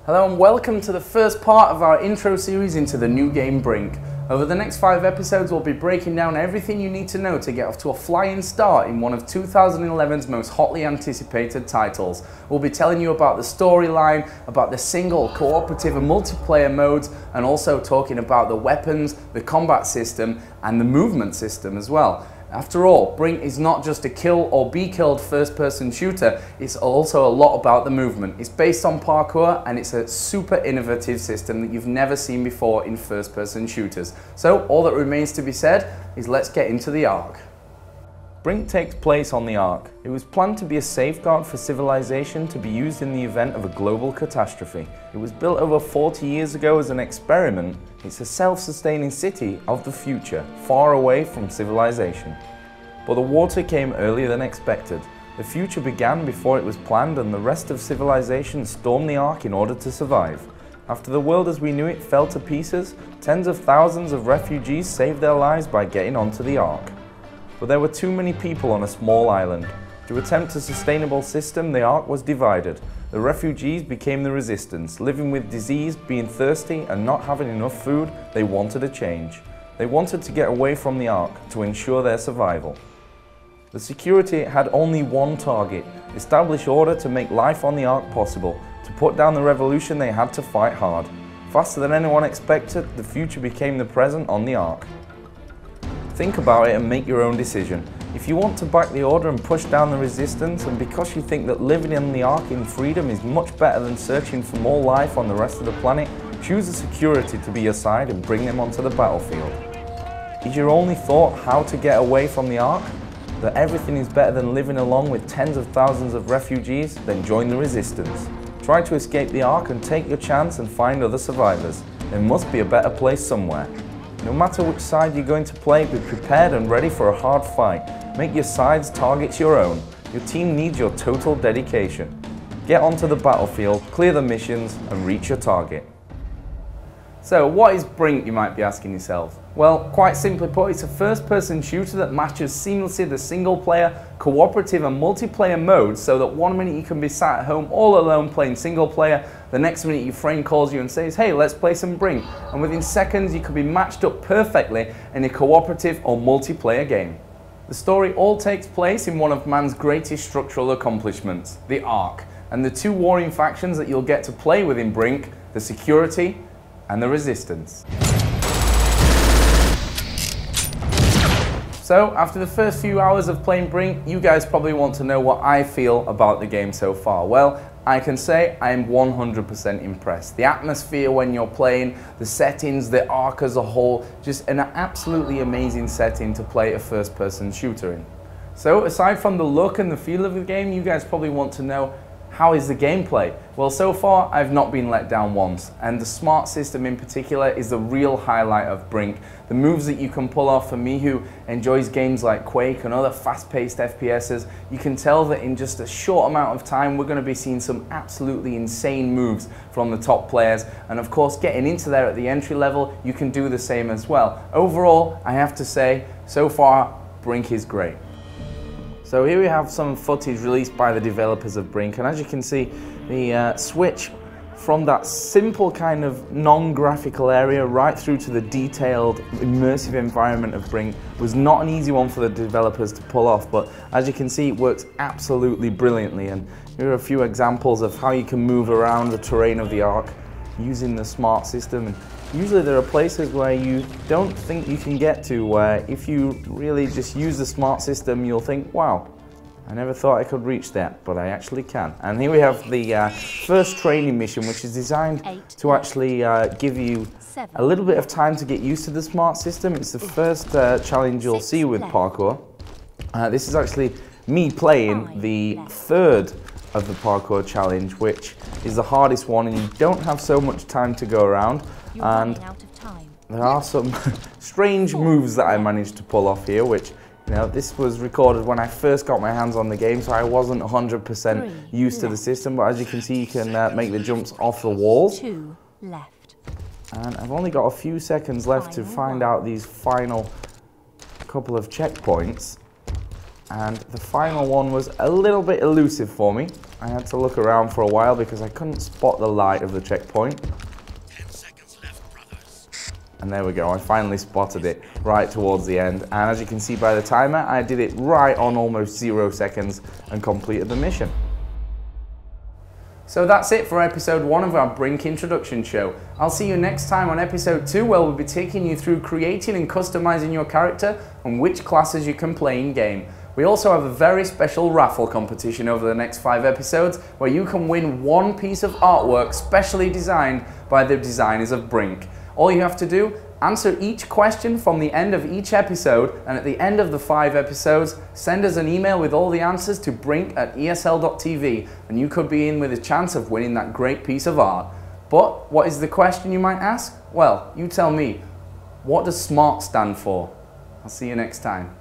Hello and welcome to the first part of our intro series into the new game BRINK. Over the next 5 episodes we'll be breaking down everything you need to know to get off to a flying start in one of 2011's most hotly anticipated titles. We'll be telling you about the storyline, about the single, cooperative and multiplayer modes, and also talking about the weapons, the combat system and the movement system as well. After all, BRINK is not just a kill or be killed first-person shooter, it's also a lot about the movement. It's based on parkour and it's a super innovative system that you've never seen before in first-person shooters. So all that remains to be said is let's get into the Ark. BRINK takes place on the Ark. It was planned to be a safeguard for civilization to be used in the event of a global catastrophe. It was built over 40 years ago as an experiment. It's a self-sustaining city of the future, far away from civilization. But the water came earlier than expected. The future began before it was planned and the rest of civilization stormed the Ark in order to survive. After the world as we knew it fell to pieces, tens of thousands of refugees saved their lives by getting onto the Ark. But there were too many people on a small island. To attempt a sustainable system, the Ark was divided. The refugees became the resistance. Living with disease, being thirsty and not having enough food, they wanted a change. They wanted to get away from the Ark to ensure their survival. The security had only one target: establish order to make life on the Ark possible. To put down the revolution, they had to fight hard. Faster than anyone expected, the future became the present on the Ark. Think about it and make your own decision. If you want to back the order and push down the resistance, and because you think that living on the Ark in freedom is much better than searching for more life on the rest of the planet, choose the security to be your side and bring them onto the battlefield. Is your only thought how to get away from the Ark? That everything is better than living along with tens of thousands of refugees? Then join the resistance. Try to escape the Ark and take your chance and find other survivors. There must be a better place somewhere. No matter which side you're going to play, be prepared and ready for a hard fight. Make your side's targets your own. Your team needs your total dedication. Get onto the battlefield, clear the missions and reach your target. So what is BRINK, you might be asking yourself? Well, quite simply put, it's a first-person shooter that matches seamlessly the single-player, cooperative and multiplayer modes so that one minute you can be sat at home all alone playing single-player, the next minute your friend calls you and says, hey, let's play some BRINK, and within seconds you could be matched up perfectly in a cooperative or multiplayer game. The story all takes place in one of man's greatest structural accomplishments, the Ark, and the two warring factions that you'll get to play within BRINK, the security and the resistance. So, after the first few hours of playing BRINK, you guys probably want to know what I feel about the game so far. Well, I can say I am 100% impressed. The atmosphere when you're playing, the settings, the Ark as a whole, just an absolutely amazing setting to play a first-person shooter in. So, aside from the look and the feel of the game, you guys probably want to know, how is the gameplay? Well, so far I've not been let down once, and the smart system in particular is the real highlight of BRINK. The moves that you can pull off, for me who enjoys games like Quake and other fast-paced FPSs, you can tell that in just a short amount of time we're going to be seeing some absolutely insane moves from the top players, and of course getting into there at the entry level you can do the same as well. Overall, I have to say, so far BRINK is great. So here we have some footage released by the developers of BRINK, and as you can see, the switch from that simple kind of non-graphical area right through to the detailed, immersive environment of BRINK was not an easy one for the developers to pull off, but as you can see it works absolutely brilliantly, and here are a few examples of how you can move around the terrain of the Ark using the smart system. And usually there are places where you don't think you can get to, where if you really just use the smart system you'll think, wow, I never thought I could reach that, but I actually can. And here we have the first training mission, which is designed to actually give you a little bit of time to get used to the smart system. It's the first challenge you'll see with parkour. This is actually me playing the third of the parkour challenge, which is the hardest one, and you don't have so much time to go around. And there are some strange moves that I managed to pull off here, which, you know, this was recorded when I first got my hands on the game, so I wasn't 100% used to the system, but as you can see you can make the jumps off the walls. And I've only got a few seconds left to find out these final couple of checkpoints, and the final one was a little bit elusive for me. I had to look around for a while because I couldn't spot the light of the checkpoint. 10 seconds left, brothers. And there we go, I finally spotted it right towards the end. And as you can see by the timer, I did it right on almost 0 seconds and completed the mission. So that's it for episode 1 of our Brink introduction show. I'll see you next time on episode 2, where we'll be taking you through creating and customizing your character and which classes you can play in game. We also have a very special raffle competition over the next 5 episodes, where you can win one piece of artwork specially designed by the designers of Brink. All you have to do, answer each question from the end of each episode, and at the end of the 5 episodes, send us an email with all the answers to brink@esl.tv, and you could be in with a chance of winning that great piece of art. But what is the question, you might ask? Well, you tell me. What does SMART stand for? I'll see you next time.